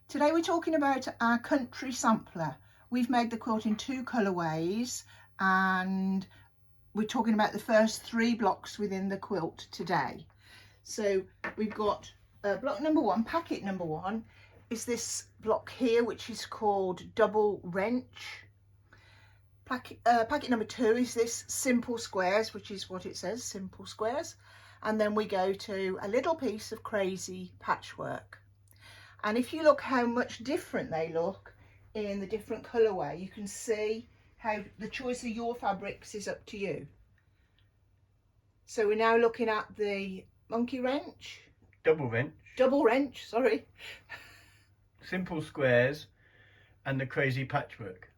Today we're talking about our country sampler. We've made the quilt in 2 colourways and we're talking about the first 3 blocks within the quilt today. So we've got block number 1, packet number 1 is this block here, which is called double wrench. Packet number 2 is this simple squares, which is what it says, simple squares. And then we go to a little piece of crazy patchwork. And if you look how much different they look in the different colourway, you can see how the choice of your fabrics is up to you. So we're now looking at the monkey wrench. Double wrench, Sorry. Simple squares and the crazy patchwork.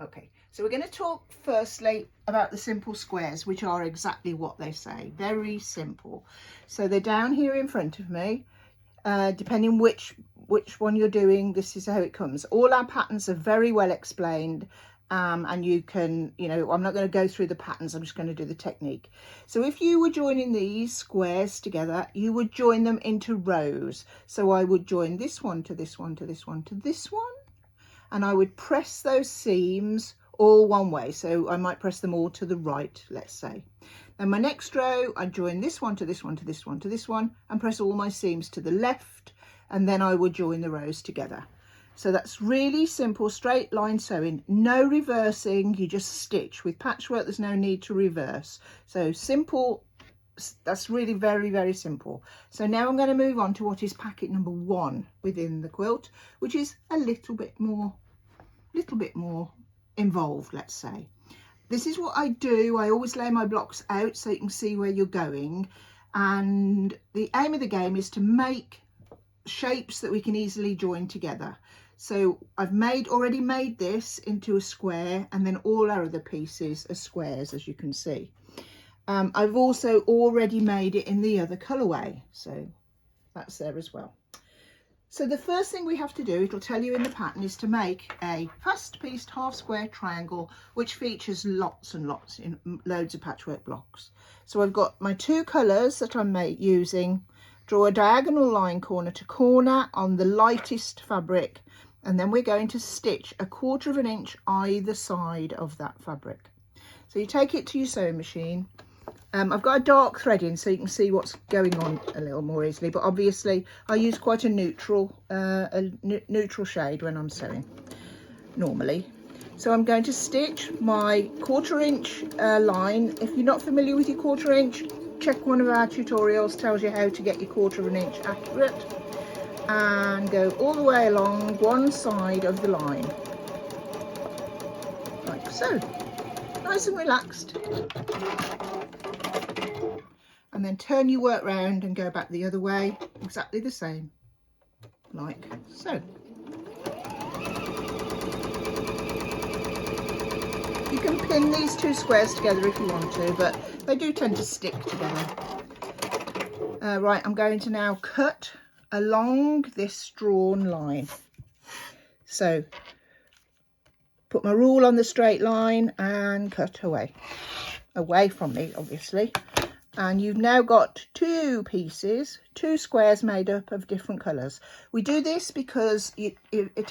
Okay, so we're going to talk firstly about the simple squares, which are exactly what they say, very simple. So they're down here in front of me. Depending which one you're doing, this is how it comes. All our patterns are very well explained, and you can, I'm not going to go through the patterns, I'm just going to do the technique. So if you were joining these squares together, you would join them into rows. So I would join this one to this one to this one to this one, and I would press those seams all one way. So I might press them all to the right, let's say. Then my next row, I join this one to this one to this one to this one and press all my seams to the left, and then I would join the rows together. So that's really simple straight line sewing, no reversing, you just stitch. With patchwork there's no need to reverse. So simple, that's really very, very simple. So now I'm going to move on to what is packet number 1 within the quilt, which is a little bit more involved, let's say. This is what I do. I always lay my blocks out so you can see where you're going, and the aim of the game is to make shapes that we can easily join together. So I've already made this into a square, and then all our other pieces are squares, as you can see. I've also already made it in the other colourway, so that's there as well. So the first thing we have to do, it'll tell you in the pattern, is to make a fast-pieced half square triangle which features lots and lots in loads of patchwork blocks. So I've got my 2 colours that I'm using. Draw a diagonal line corner to corner on the lightest fabric, and then we're going to stitch 1/4 inch either side of that fabric. So you take it to your sewing machine. I've got a dark thread in so you can see what's going on a little more easily, but obviously I use quite a neutral shade when I'm sewing normally. So I'm going to stitch my 1/4 inch line. If you're not familiar with your 1/4 inch, check one of our tutorials, tells you how to get your 1/4 inch accurate, and go all the way along one side of the line like so, nice and relaxed. And then turn your work round and go back the other way, exactly the same, like so. You can pin these 2 squares together if you want to, but they do tend to stick together. Right, I'm going to now cut along this drawn line. So put my rule on the straight line and cut away from me, obviously. And you've now got 2 pieces, 2 squares made up of different colours. We do this because it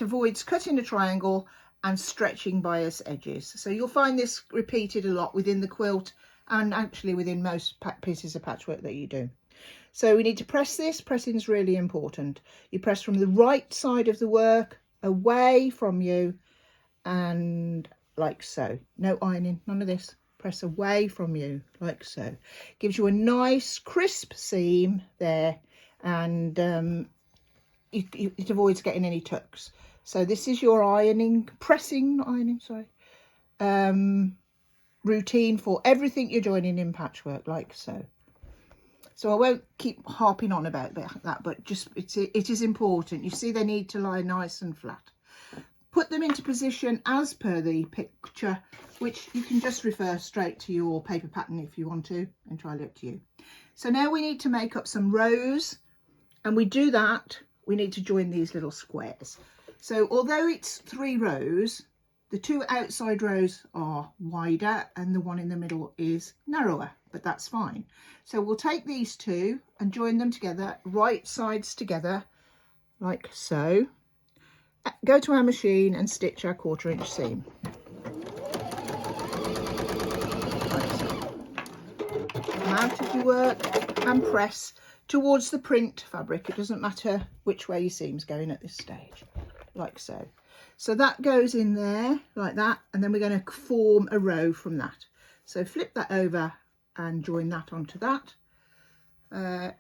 avoids cutting a triangle and stretching by its edges. So you'll find this repeated a lot within the quilt and actually within most pieces of patchwork that you do. So we need to press this. Pressing is really important. You press from the right side of the work away from you, and like so. No ironing, none of this. Press away from you like so. Gives you a nice crisp seam there, and it avoids getting any tucks. So this is your routine for everything you're joining in patchwork, like so. So I won't keep harping on about that, but just it is important. You see they need to lie nice and flat. Put them into position as per the picture, which you can just refer straight to your paper pattern if you want to, entirely up to you. So now we need to make up some rows, and we do that, we need to join these little squares. So although it's 3 rows, the 2 outside rows are wider and the one in the middle is narrower, but that's fine. So we'll take these 2 and join them together, right sides together, like so. go to our machine and stitch our 1/4 inch seam. Like so. Come out of your work and press towards the print fabric. It doesn't matter which way your seam's going at this stage, like so. So that goes in there like that, and then we're going to form a row from that. So flip that over and join that onto that.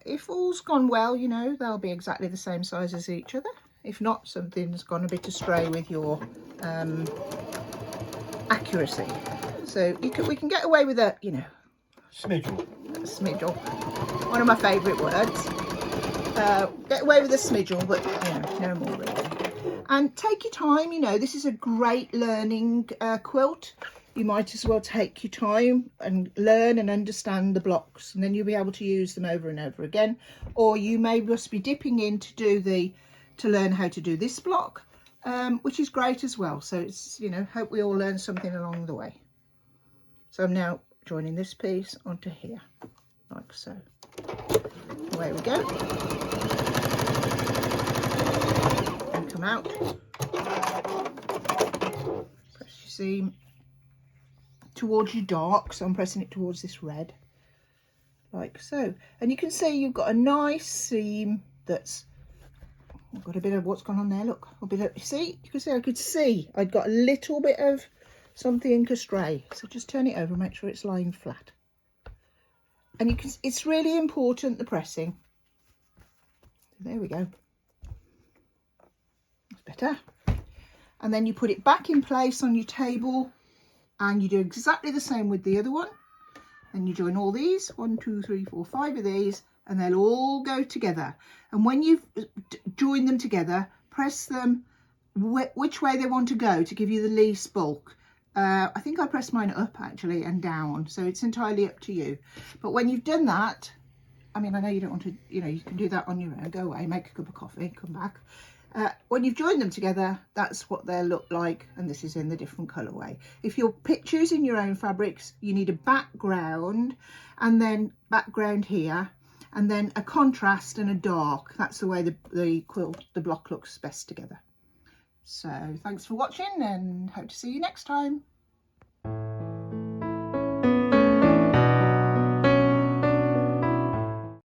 If all's gone well, you know, they'll be exactly the same size as each other. If not, something's gone a bit astray with your accuracy. So we can get away with a, you know, Smidgel. Smidgel, one of my favourite words. Get away with a smidgel, but you know, no more really. And take your time, you know, this is a great learning quilt. You might as well take your time and learn and understand the blocks, and then you'll be able to use them over and over again. Or you may just be dipping in to learn how to do this block, which is great as well. So it's, you know, hope we all learn something along the way. So I'm now joining this piece onto here, like so. Away we go. And come out. Press your seam towards your dark, so I'm pressing it towards this red, like so. And you can see you've got a nice seam that's got a bit of what's gone on there. Look, a bit of, see, you can see, I could see I'd got a little bit of something astray. So just turn it over and make sure it's lying flat. And you can, it's really important, the pressing. There we go. That's better. And then you put it back in place on your table, and you do exactly the same with the other one. And you join all these, 1, 2, 3, 4, 5 of these, and they'll all go together. And when you've joined them together, press them which way they want to go to give you the least bulk. I think I press mine up actually and down, so it's entirely up to you. But when you've done that, I mean, I know you don't want to, you know, you can do that on your own. Go away, make a cup of coffee, come back. When you've joined them together, that's what they'll look like, and this is in the different colourway. If you're choosing your own fabrics, you need a background, and then background here, and then a contrast and a dark. That's the way the block looks best together. So thanks for watching, and hope to see you next time.